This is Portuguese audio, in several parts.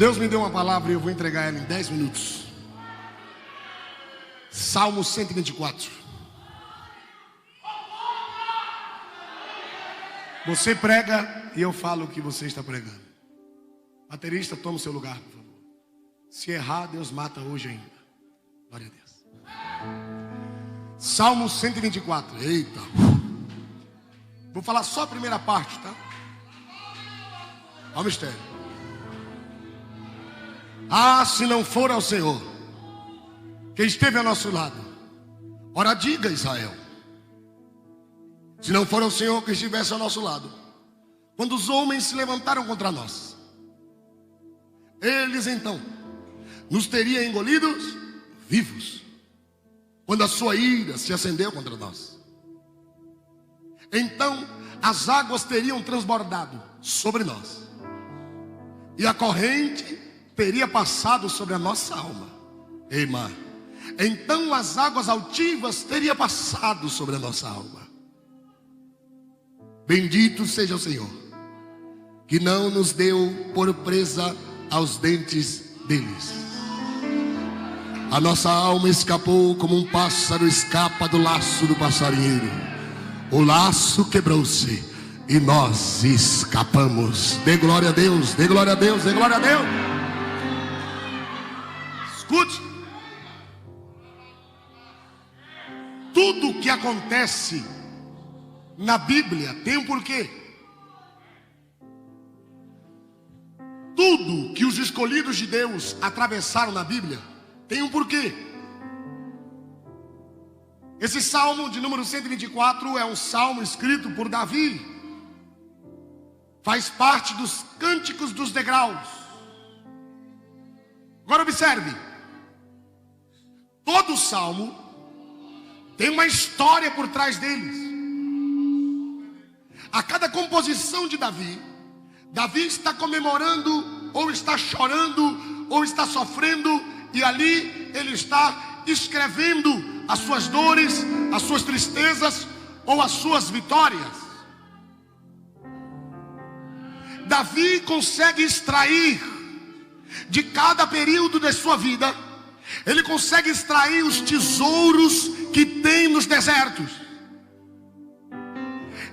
Deus me deu uma palavra e eu vou entregar ela em 10 minutos. Salmo 124. Você prega e eu falo o que você está pregando. Baterista, toma o seu lugar, por favor. Se errar, Deus mata hoje ainda. Glória a Deus. Salmo 124. Eita. Vou falar só a primeira parte, tá? Olha o mistério. Ah, se não for ao Senhor que esteve ao nosso lado. Ora, diga, Israel. Se não for ao Senhor que estivesse ao nosso lado, quando os homens se levantaram contra nós, eles então nos teriam engolidos vivos, quando a sua ira se acendeu contra nós. Então as águas teriam transbordado sobre nós, e a corrente teria passado sobre a nossa alma. Eimá. Então as águas altivas teriam passado sobre a nossa alma. Bendito seja o Senhor, que não nos deu por presa aos dentes deles. A nossa alma escapou como um pássaro escapa do laço do passarinheiro. O laço quebrou-se e nós escapamos. Dê glória a Deus, dê glória a Deus, dê glória a Deus. Escute. Tudo que acontece na Bíblia tem um porquê. Tudo que os escolhidos de Deus atravessaram na Bíblia tem um porquê. Esse salmo de número 124 é um salmo escrito por Davi. Faz parte dos cânticos dos degraus. Agora observe. Todo salmo tem uma história por trás deles. A cada composição de Davi, Davi está comemorando, ou está chorando, ou está sofrendo, e ali ele está escrevendo as suas dores, as suas tristezas, ou as suas vitórias. Davi consegue extrair de cada período de sua vida, ele consegue extrair os tesouros que tem nos desertos.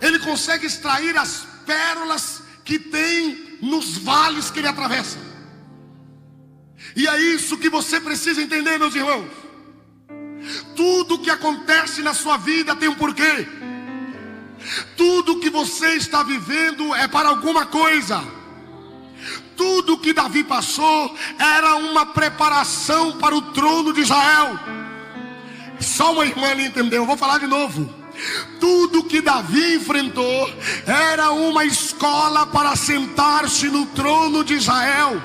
Ele consegue extrair as pérolas que tem nos vales que ele atravessa. E é isso que você precisa entender, meus irmãos. Tudo que acontece na sua vida tem um porquê. Tudo que você está vivendo é para alguma coisa. Tudo que Davi passou era uma preparação para o trono de Israel. Só uma irmã ali entendeu, eu vou falar de novo. Tudo que Davi enfrentou era uma escola para sentar-se no trono de Israel.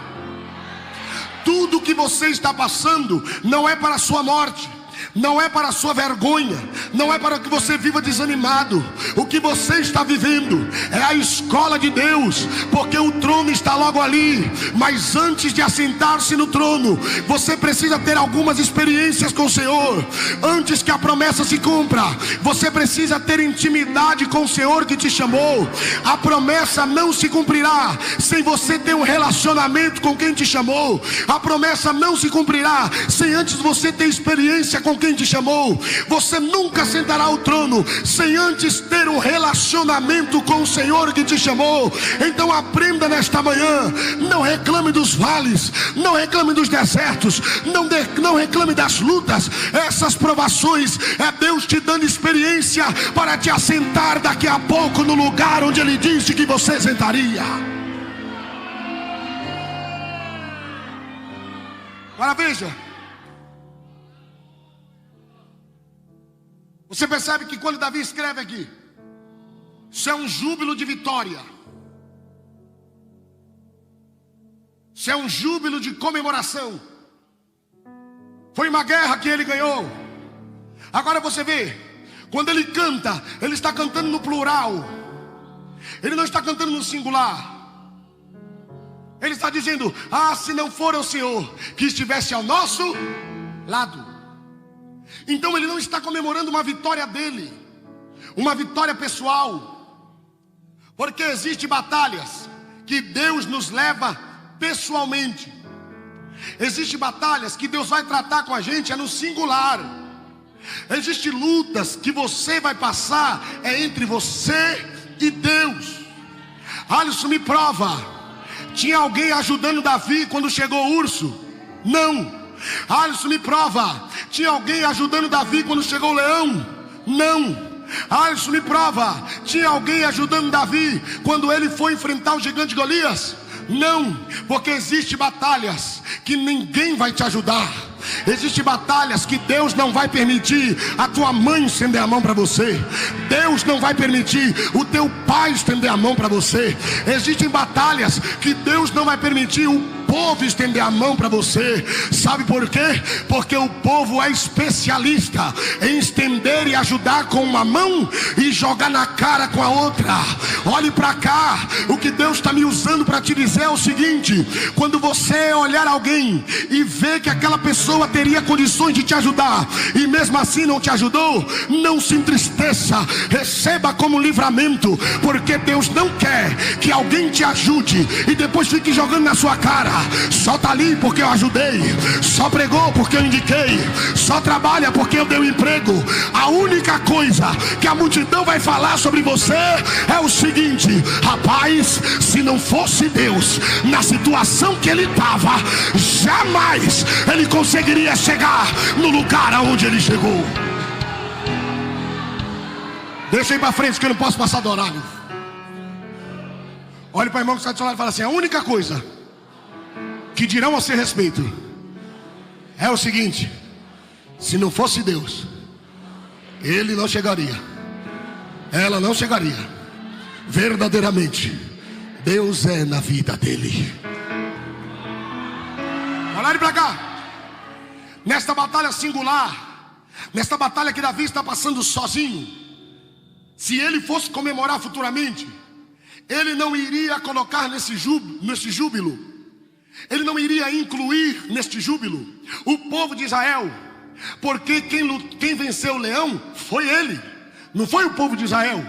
Tudo que você está passando não é para a sua morte, não é para a sua vergonha, não é para que você viva desanimado. O que você está vivendo é a escola de Deus, porque o trono está logo ali. Mas antes de assentar-se no trono, você precisa ter algumas experiências com o Senhor. Antes que a promessa se cumpra, você precisa ter intimidade com o Senhor que te chamou. A promessa não se cumprirá sem você ter um relacionamento com quem te chamou. A promessa não se cumprirá sem antes você ter experiência com quem te chamou. Você nunca sentará ao trono sem antes ter um relacionamento com o Senhor que te chamou. Então aprenda nesta manhã. Não reclame dos vales, não reclame dos desertos, não reclame das lutas. Essas provações é Deus te dando experiência para te assentar daqui a pouco no lugar onde Ele disse que você sentaria. Agora veja. Você percebe que quando Davi escreve aqui, isso é um júbilo de vitória. Isso é um júbilo de comemoração. Foi uma guerra que ele ganhou. Agora você vê, quando ele canta, ele está cantando no plural. Ele não está cantando no singular. Ele está dizendo, ah, se não for o Senhor que estivesse ao nosso lado. Então ele não está comemorando uma vitória dele, uma vitória pessoal. Porque existem batalhas que Deus nos leva pessoalmente. Existem batalhas que Deus vai tratar com a gente no singular. Existem lutas que você vai passar entre você e Deus. Alisson, me prova. Tinha alguém ajudando Davi quando chegou o urso? Não. Alisson, me prova. Tinha alguém ajudando Davi quando chegou o leão? Não. Alisson, me prova. Tinha alguém ajudando Davi quando ele foi enfrentar o gigante Golias? Não, porque existem batalhas que ninguém vai te ajudar. Existem batalhas que Deus não vai permitir a tua mãe estender a mão para você. Deus não vai permitir o teu pai estender a mão para você. Existem batalhas que Deus não vai permitir o povo estender a mão para você. Sabe por quê? Porque o povo é especialista em estender e ajudar com uma mão e jogar na cara com a outra. Olhe para cá. O que Deus está me usando para te dizer é o seguinte: quando você olhar alguém e ver que aquela pessoa teria condições de te ajudar e mesmo assim não te ajudou, não se entristeça, receba como livramento, porque Deus não quer que alguém te ajude e depois fique jogando na sua cara: só tá ali porque eu ajudei, só pregou porque eu indiquei, só trabalha porque eu dei um emprego. A única coisa que a multidão vai falar sobre você é o seguinte: rapaz, se não fosse Deus na situação que ele estava, jamais ele conseguiria chegar no lugar aonde ele chegou. Deixa aí para frente que eu não posso passar do horário. Olhe para o irmão que está do seu lado e fala assim: a única coisa que dirão a seu respeito é o seguinte: se não fosse Deus, ele não chegaria, ela não chegaria. Verdadeiramente, Deus é na vida dele. Olha para cá. Nesta batalha singular, nesta batalha que Davi está passando sozinho, se ele fosse comemorar futuramente, ele não iria colocar nesse júbilo, ele não iria incluir neste júbilo o povo de Israel, porque quem venceu o leão foi ele, não foi o povo de Israel.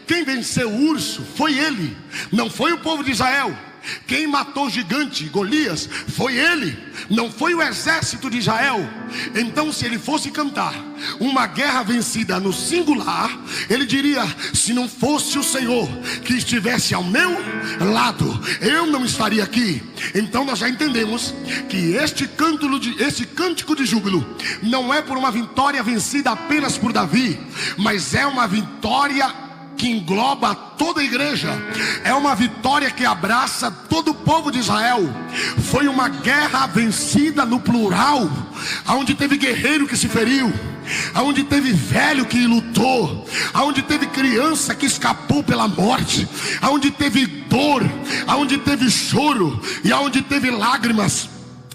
Quem venceu o urso foi ele, não foi o povo de Israel. Quem matou o gigante Golias foi ele, não foi o exército de Israel. Então, se ele fosse cantar uma guerra vencida no singular, ele diria: se não fosse o Senhor que estivesse ao meu lado, eu não estaria aqui. Então nós já entendemos que este cântico de júbilo não é por uma vitória vencida apenas por Davi, mas é uma vitória que engloba toda a igreja. É uma vitória que abraça todo o povo de Israel. Foi uma guerra vencida no plural, aonde teve guerreiro que se feriu, aonde teve velho que lutou, aonde teve criança que escapou pela morte, aonde teve dor, aonde teve choro e aonde teve lágrimas.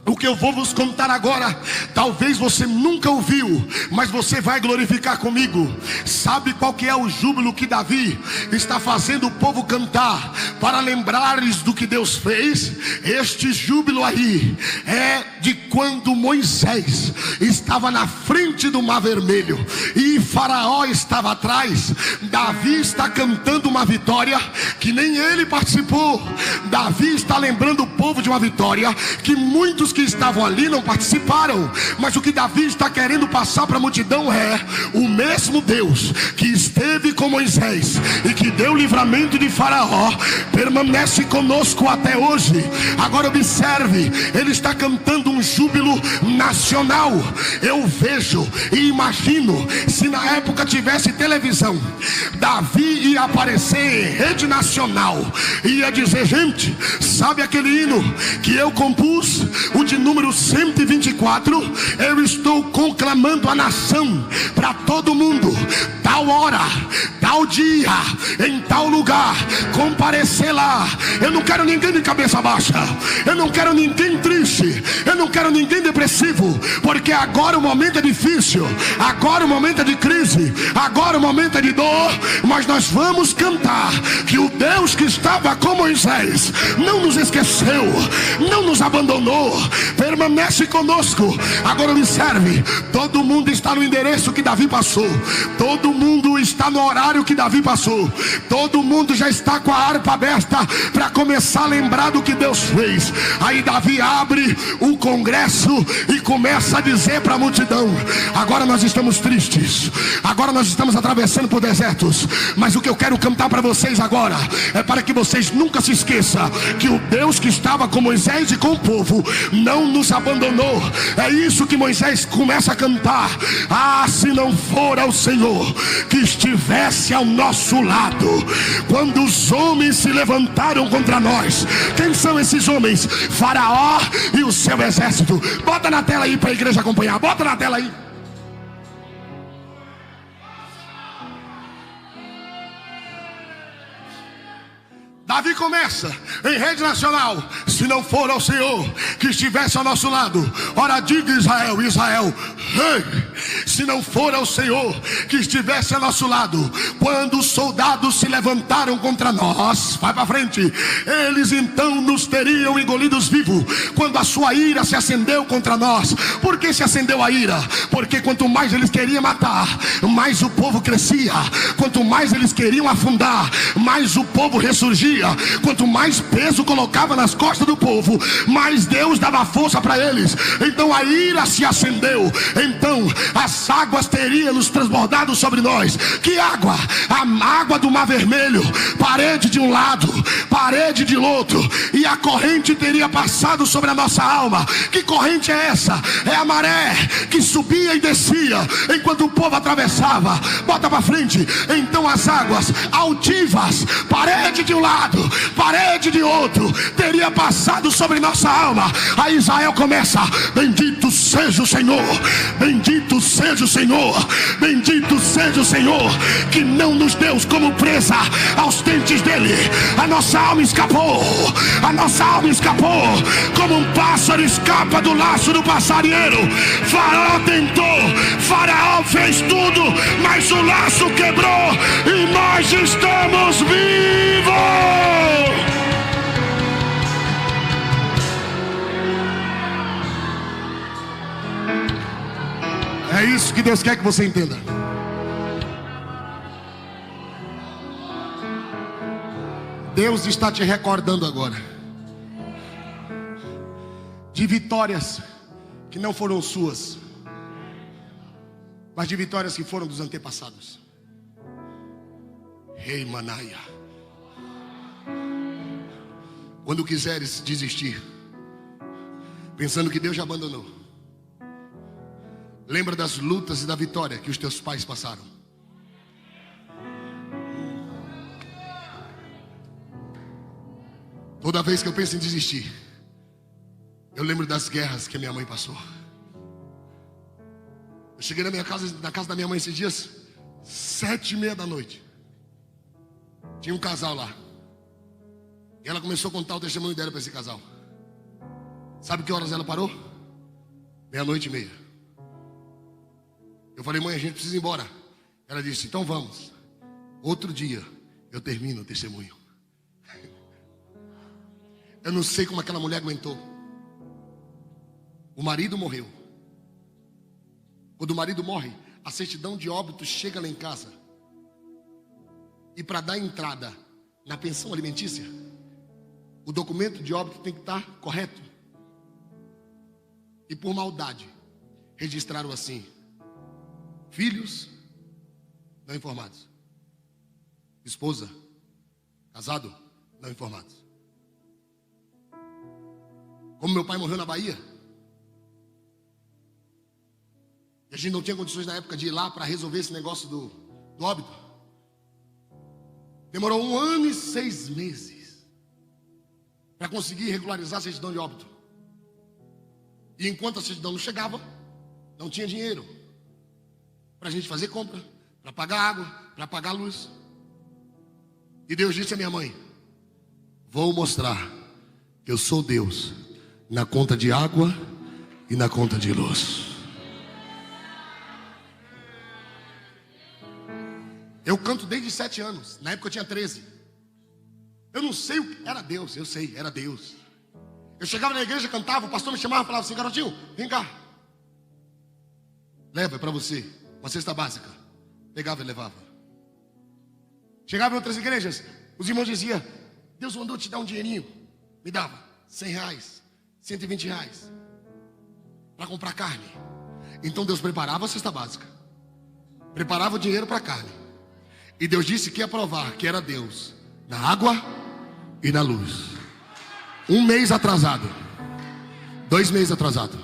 O que eu vou vos contar agora, talvez você nunca ouviu, mas você vai glorificar comigo. Sabe qual que é o júbilo que Davi está fazendo o povo cantar para lembrares do que Deus fez? Este júbilo aí é de quando Moisés estava na frente do Mar Vermelho e Faraó estava atrás. Davi está cantando uma vitória que nem ele participou. Davi está lembrando o povo de uma vitória que muitos que estavam ali não participaram. Mas o que Davi está querendo passar para a multidão é: o mesmo Deus que esteve com Moisés e que deu livramento de Faraó permanece conosco até hoje. Agora observe, ele está cantando um júbilo nacional. Eu vejo e imagino, se na época tivesse televisão, Davi ia aparecer em rede nacional e ia dizer: gente, sabe aquele hino que eu compus, o de número 124, eu estou conclamando a nação para todo mundo, tal hora, tal dia, em tal lugar, comparecer lá. Eu não quero ninguém de cabeça baixa, eu não quero ninguém triste, eu não quero ninguém depressivo, porque agora o momento é difícil, agora o momento é de crise, agora o momento é de dor, mas nós vamos cantar que o Deus que estava com Moisés não nos esqueceu, não nos abandonou, permanece conosco. Agora observe, todo mundo está no endereço que Davi passou, todo mundo está no horário que Davi passou, todo mundo já está com a harpa aberta para começar a lembrar do que Deus fez. Aí Davi abre o congresso e começa a dizer para a multidão: agora nós estamos tristes, agora nós estamos atravessando por desertos, mas o que eu quero cantar para vocês agora é para que vocês nunca se esqueçam que o Deus que estava com Moisés e com o povo não nos abandonou. É isso que Moisés começa a cantar: ah, se não for ao Senhor que estivesse ao nosso lado, quando os homens se levantaram contra nós. Quem são esses homens? Faraó e o seu exército. Bota na tela aí para a igreja acompanhar, bota na tela aí. Davi começa em rede nacional: se não for ao Senhor que estivesse ao nosso lado. Ora, diga Israel, Israel, hey! Se não for ao Senhor que estivesse ao nosso lado, quando os soldados se levantaram contra nós, vai para frente, eles então nos teriam engolidos vivos. Quando a sua ira se acendeu contra nós. Por que se acendeu a ira? Porque quanto mais eles queriam matar, mais o povo crescia. Quanto mais eles queriam afundar, mais o povo ressurgia. Quanto mais peso colocava nas costas do povo, mais Deus dava força para eles. Então a ira se acendeu. Então as águas teriam nos transbordado sobre nós. Que água? A água do Mar Vermelho. Parede de um lado, parede de outro, e a corrente teria passado sobre a nossa alma. Que corrente é essa? É a maré que subia e descia enquanto o povo atravessava. Bota para frente. Então as águas altivas, parede de um lado, parede de outro, teria passado sobre nossa alma. Aí Israel começa: bendito seja o Senhor, bendito seja o Senhor, bendito seja o Senhor, que não nos deu como presa aos dentes dele. A nossa alma escapou, a nossa alma escapou, como um pássaro escapa do laço do passarinheiro. Faraó tentou, Faraó fez tudo, mas o laço quebrou e nós estamos vivos. É isso que Deus quer que você entenda. Deus está te recordando agora de vitórias que não foram suas, mas de vitórias que foram dos antepassados. Rei Manaia, quando quiseres desistir, pensando que Deus já abandonou, lembra das lutas e da vitória que os teus pais passaram. Toda vez que eu penso em desistir, eu lembro das guerras que a minha mãe passou. Eu cheguei na casa da minha mãe esses dias, 7:30 da noite. Tinha um casal lá. E ela começou a contar o testemunho dela para esse casal. Sabe que horas ela parou? 00:30. Eu falei: mãe, a gente precisa ir embora. Ela disse: então vamos. Outro dia eu termino o testemunho. Eu não sei como aquela mulher aguentou. O marido morreu. Quando o marido morre, a certidão de óbito chega lá em casa. E para dar entrada na pensão alimentícia, o documento de óbito tem que estar correto. E por maldade, registraram assim: filhos não informados, esposa, casado, não informados. Como meu pai morreu na Bahia, e a gente não tinha condições na época de ir lá para resolver esse negócio do óbito, demorou 1 ano e 6 meses para conseguir regularizar a certidão de óbito. E enquanto a certidão não chegava, não tinha dinheiro para a gente fazer compra, para pagar água, para pagar luz. E Deus disse à minha mãe: vou mostrar que eu sou Deus na conta de água e na conta de luz. Eu canto desde 7 anos. Na época eu tinha 13. Eu não sei o que era Deus. Eu sei, era Deus. Eu chegava na igreja, cantava, o pastor me chamava e falava assim: garotinho, vem cá. Leva, é para você, uma cesta básica. Pegava e levava. Chegava em outras igrejas, os irmãos diziam: Deus mandou te dar um dinheirinho. Me dava 100 reais, 120 reais para comprar carne. Então Deus preparava a cesta básica, preparava o dinheiro para a carne. E Deus disse que ia provar que era Deus na água e na luz. 1 mês atrasado, 2 meses atrasado,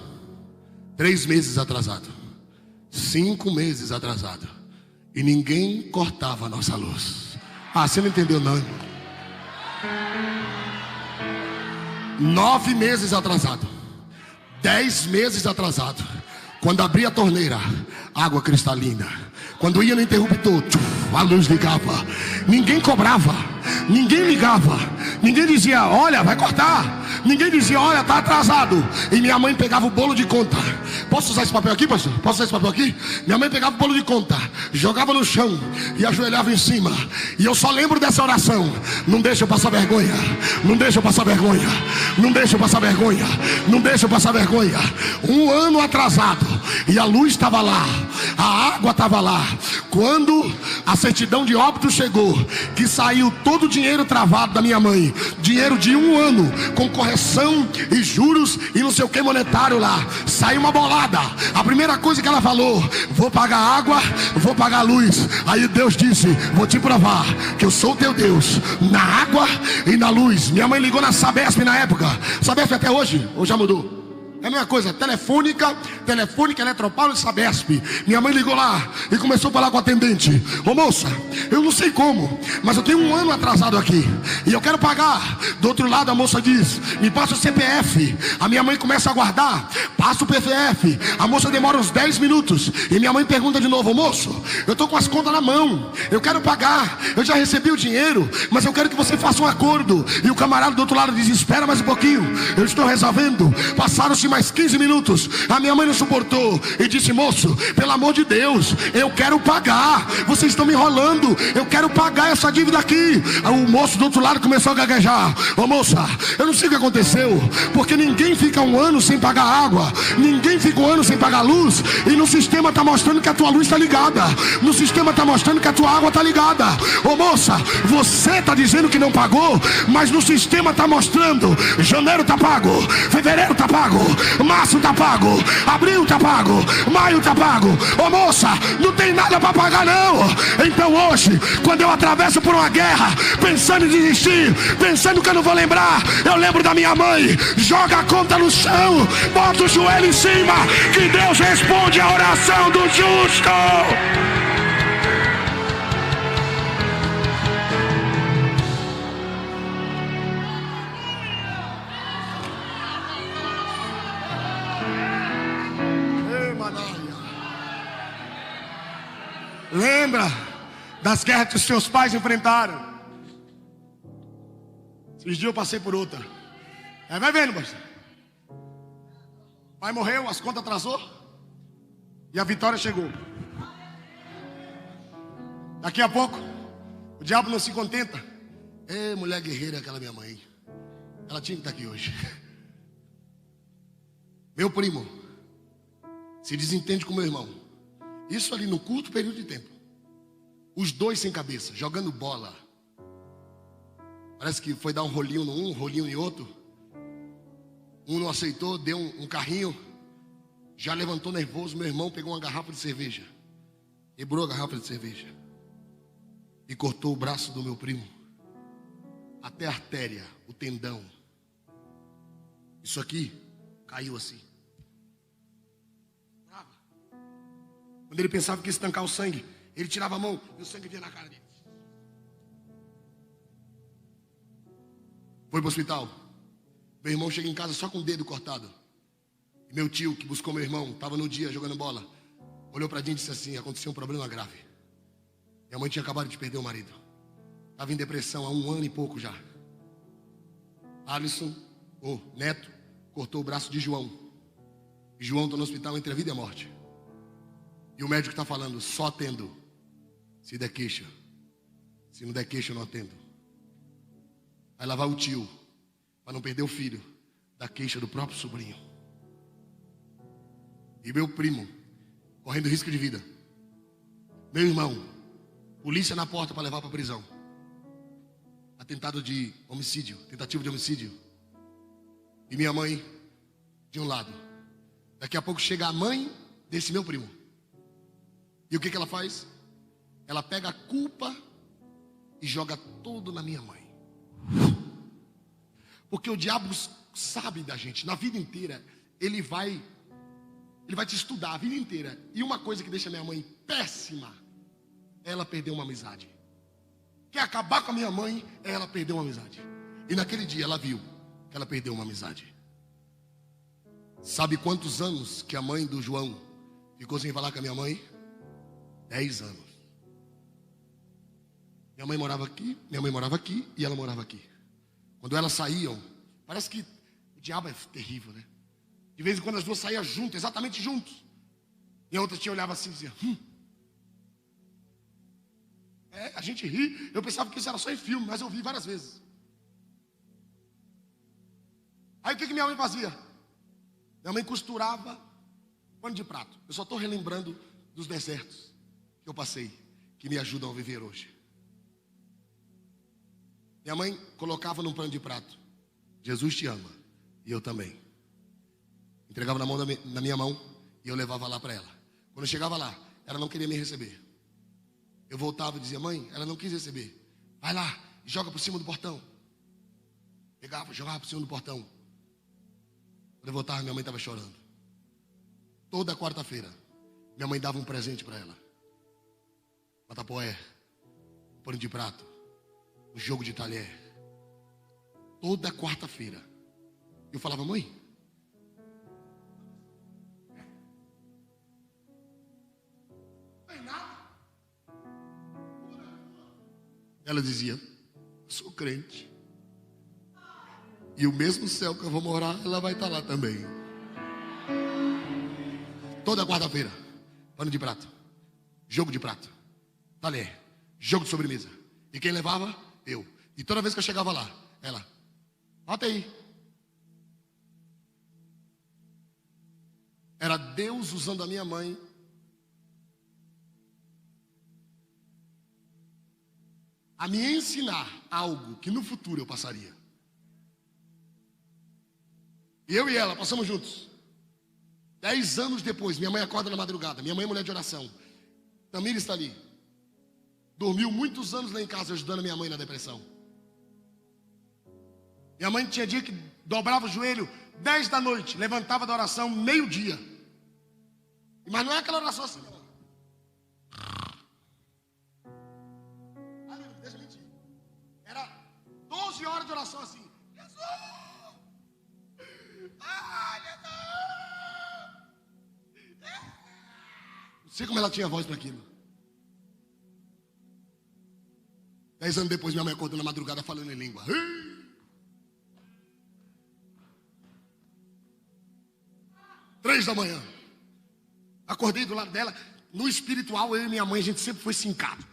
3 meses atrasado, 5 meses atrasado, e ninguém cortava a nossa luz. Ah, você não entendeu não, irmão? 9 meses atrasado, 10 meses atrasado. Quando abria a torneira, água cristalina. Quando ia no interruptor, a luz ligava. Ninguém cobrava, ninguém ligava, ninguém dizia: olha, vai cortar. Ninguém dizia: olha, tá atrasado. E minha mãe pegava o bolo de conta. Posso usar esse papel aqui, pastor? Posso usar esse papel aqui? Minha mãe pegava o bolo de conta, jogava no chão e ajoelhava em cima. E eu só lembro dessa oração: não deixa eu passar vergonha, não deixa eu passar vergonha, não deixa eu passar vergonha, não deixa eu passar vergonha. 1 ano atrasado, e a luz estava lá, a água estava lá. Quando a certidão de óbito chegou, que saiu todo o dinheiro travado da minha mãe, dinheiro de 1 ano, com correção e juros e não sei o que monetário lá, saiu uma bolada. A primeira coisa que ela falou: vou pagar água, vou pagar luz. Aí Deus disse: vou te provar que eu sou o teu Deus na água e na luz. Minha mãe ligou na Sabesp na época. Sabesp até hoje, ou já mudou? É a mesma coisa, Telefônica, Eletropaulo e Sabesp. Minha mãe ligou lá e começou a falar com o atendente: ô moça, eu não sei como, mas eu tenho 1 ano atrasado aqui e eu quero pagar. Do outro lado a moça diz: me passa o CPF. A minha mãe começa a guardar, passa o PFF. A moça demora uns 10 minutos e minha mãe pergunta de novo: ô moço, eu estou com as contas na mão, eu quero pagar, eu já recebi o dinheiro, mas eu quero que você faça um acordo. E o camarada do outro lado diz: espera mais um pouquinho, eu estou resolvendo. Passaram-se mais 15 minutos. A minha mãe não suportou e disse: moço, pelo amor de Deus, eu quero pagar, vocês estão me enrolando, eu quero pagar essa dívida aqui. O moço do outro lado começou a gaguejar: ô moça, eu não sei o que aconteceu, porque ninguém fica 1 ano sem pagar água, ninguém fica 1 ano sem pagar luz, e no sistema está mostrando que a tua luz está ligada, no sistema está mostrando que a tua água está ligada. Ô moça, você está dizendo que não pagou, mas no sistema está mostrando: janeiro está pago, fevereiro está pago, março tá pago, abril tá pago, maio tá pago. Ô moça, não tem nada para pagar não. Então hoje, quando eu atravesso por uma guerra, pensando em desistir, pensando que eu não vou lembrar, eu lembro da minha mãe: joga a conta no chão, bota o joelho em cima, que Deus responde a oração do justo. Lembra das guerras que os seus pais enfrentaram? Esses dias eu passei por outra. Vai vendo, pastor. Pai morreu, as contas atrasou e a vitória chegou. Daqui a pouco o diabo não se contenta. Mulher guerreira, aquela minha mãe, ela tinha que estar aqui hoje. Meu primo se desentende com meu irmão. Isso ali no curto período de tempo. Os dois sem cabeça, jogando bola. Parece que foi dar um rolinho num, um rolinho em outro. Um não aceitou, deu um carrinho. Já levantou nervoso. Meu irmão pegou uma garrafa de cerveja, quebrou a garrafa de cerveja e cortou o braço do meu primo, até a artéria, o tendão. Isso aqui caiu assim. Quando ele pensava que ia estancar o sangue, ele tirava a mão e o sangue vinha na cara dele. Foi para o hospital. Meu irmão chega em casa só com o dedo cortado. E meu tio, que buscou meu irmão, estava no dia jogando bola, olhou para a gente e disse assim: aconteceu um problema grave. Minha mãe tinha acabado de perder o marido. Estava em depressão há 1 ano e pouco já. Alisson, neto, cortou o braço de João. E João está no hospital entre a vida e a morte. E o médico está falando: só atendo se der queixa. Se não der queixa, eu não atendo. Aí lá vai o tio, para não perder o filho, da queixa do próprio sobrinho. E meu primo, correndo risco de vida. Meu irmão, polícia na porta para levar para a prisão. Atentado de homicídio, tentativa de homicídio. E minha mãe de um lado. Daqui a pouco chega a mãe desse meu primo. E o que ela faz? Ela pega a culpa e joga tudo na minha mãe. Porque o diabo sabe da gente, na vida inteira, ele vai te estudar a vida inteira. E uma coisa que deixa minha mãe péssima, ela perdeu uma amizade. Quer acabar com a minha mãe, ela perdeu uma amizade. E naquele dia ela viu que ela perdeu uma amizade. Sabe quantos anos que a mãe do João ficou sem falar com a minha mãe? 10 anos. Minha mãe morava aqui e ela morava aqui. Quando elas saíam, parece que o diabo é terrível, né? De vez em quando as duas saíam juntas, exatamente juntos. E a outra tia olhava assim e dizia, a gente ri. Eu pensava que isso era só em filme, mas eu vi várias vezes. Aí o que minha mãe fazia? Minha mãe costurava pano de prato. Eu só estou relembrando dos desertos que eu passei, que me ajudam a viver hoje. Minha mãe colocava num pano de prato, Jesus te ama, e eu também. Entregava na minha mão e eu levava lá para ela. Quando eu chegava lá, ela não queria me receber. Eu voltava e dizia, mãe, ela não quis receber. Vai lá e joga por cima do portão. Pegava, jogava por cima do portão. Quando eu voltava, minha mãe estava chorando. Toda quarta-feira, minha mãe dava um presente para ela. Uma tapoé, um pano de prato, um jogo de talher. Toda quarta-feira. Eu falava, mãe, não é nada. Ela dizia, sou crente. E o mesmo céu que eu vou morar, ela vai estar lá também. Toda quarta-feira, pano de prato, jogo de prato, talher, jogo de sobremesa. E quem levava? Eu. E toda vez que eu chegava lá, ela, bota aí. Era Deus usando a minha mãe a me ensinar algo que no futuro eu passaria. Eu e ela passamos juntos. 10 anos depois, minha mãe acorda na madrugada. Minha mãe é mulher de oração. Tamira está ali. Dormiu muitos anos lá em casa ajudando a minha mãe na depressão. Minha mãe tinha dia que dobrava o joelho 10 da noite, levantava da oração meio-dia. Mas não é aquela oração assim, não. Deixa eu mentir. Era 12 horas de oração assim. Jesus! Ai, Jesus! Não sei como ela tinha voz para aquilo. 10 anos depois, minha mãe acordou na madrugada falando em língua. 3 da manhã. Acordei do lado dela. No espiritual, eu e minha mãe, a gente sempre foi sincado.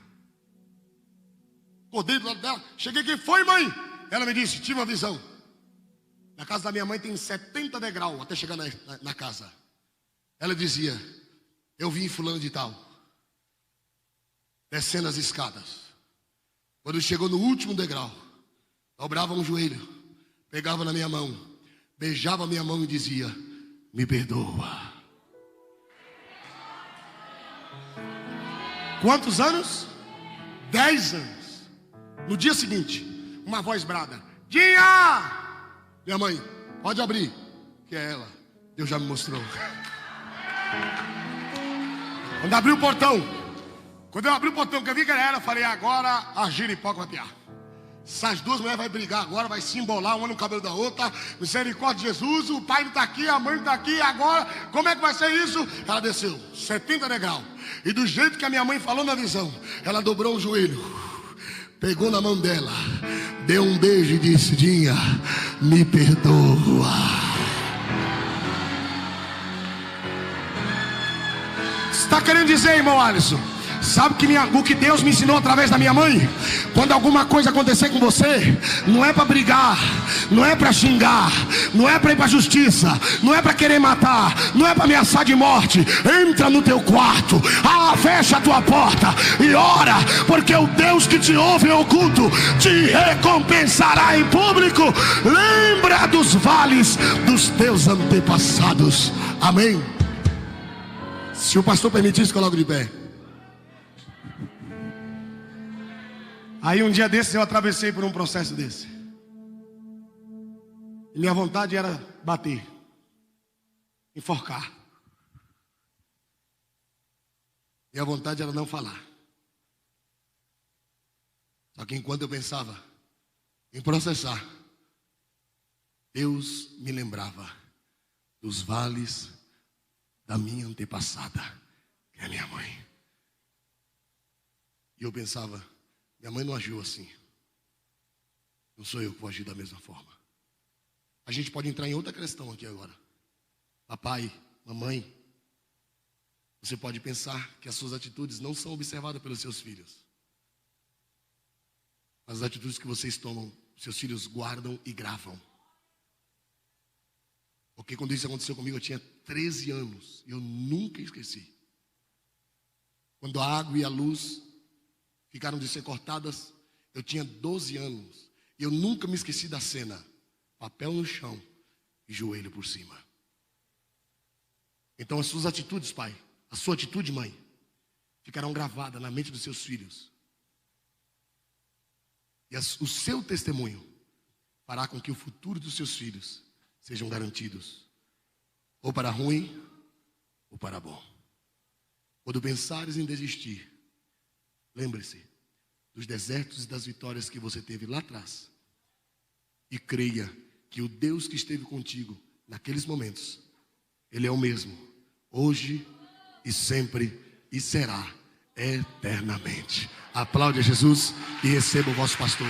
Acordei do lado dela. Cheguei, quem foi, mãe? Ela me disse, tive uma visão. Na casa da minha mãe tem 70 degraus até chegar na casa. Ela dizia, eu vi fulano de tal, descendo as escadas. Quando chegou no último degrau, dobrava um joelho, pegava na minha mão, beijava a minha mão e dizia, me perdoa. Quantos anos? 10 anos. No dia seguinte, uma voz brada, Dinha! Minha mãe, pode abrir, que é ela. Deus já me mostrou. Quando abri o portão, que eu vi que era ela, eu falei, agora a giripoca vai piar. Essas duas mulheres vão brigar agora, vai se embolar uma no cabelo da outra. Misericórdia de Jesus, o pai não está aqui, a mãe não está aqui, agora, como é que vai ser isso? Ela desceu 70 degraus. E do jeito que a minha mãe falou na visão, ela dobrou o joelho, pegou na mão dela, deu um beijo e disse, Dinha, me perdoa. Você está querendo dizer, irmão Alisson? Sabe o que Deus me ensinou através da minha mãe? Quando alguma coisa acontecer com você, não é para brigar, não é para xingar, não é para ir para a justiça, não é para querer matar, não é para ameaçar de morte. Entra no teu quarto, fecha a tua porta e ora, porque o Deus que te ouve em oculto te recompensará em público. Lembra dos vales dos teus antepassados. Amém. Se o pastor permitir, se coloque de pé. Aí um dia desses eu atravessei por um processo desse. E minha vontade era bater, enforcar. Minha vontade era não falar. Só que enquanto eu pensava em processar, Deus me lembrava dos vales da minha antepassada, que é minha mãe. E eu pensava, minha mãe não agiu assim. Não sou eu que vou agir da mesma forma. A gente pode entrar em outra questão aqui agora. Papai, mamãe, você pode pensar que as suas atitudes não são observadas pelos seus filhos. Mas as atitudes que vocês tomam, seus filhos guardam e gravam. Porque quando isso aconteceu comigo, eu tinha 13 anos. E eu nunca esqueci. Quando a água e a luz ficaram de ser cortadas, eu tinha 12 anos. E eu nunca me esqueci da cena. Papel no chão e joelho por cima. Então as suas atitudes, pai, a sua atitude, mãe, ficarão gravadas na mente dos seus filhos. E o seu testemunho fará com que o futuro dos seus filhos sejam garantidos, ou para ruim, ou para bom. Quando pensares em desistir, lembre-se dos desertos e das vitórias que você teve lá atrás. E creia que o Deus que esteve contigo naqueles momentos, Ele é o mesmo, hoje e sempre, e será eternamente. Aplaude a Jesus e receba o vosso pastor.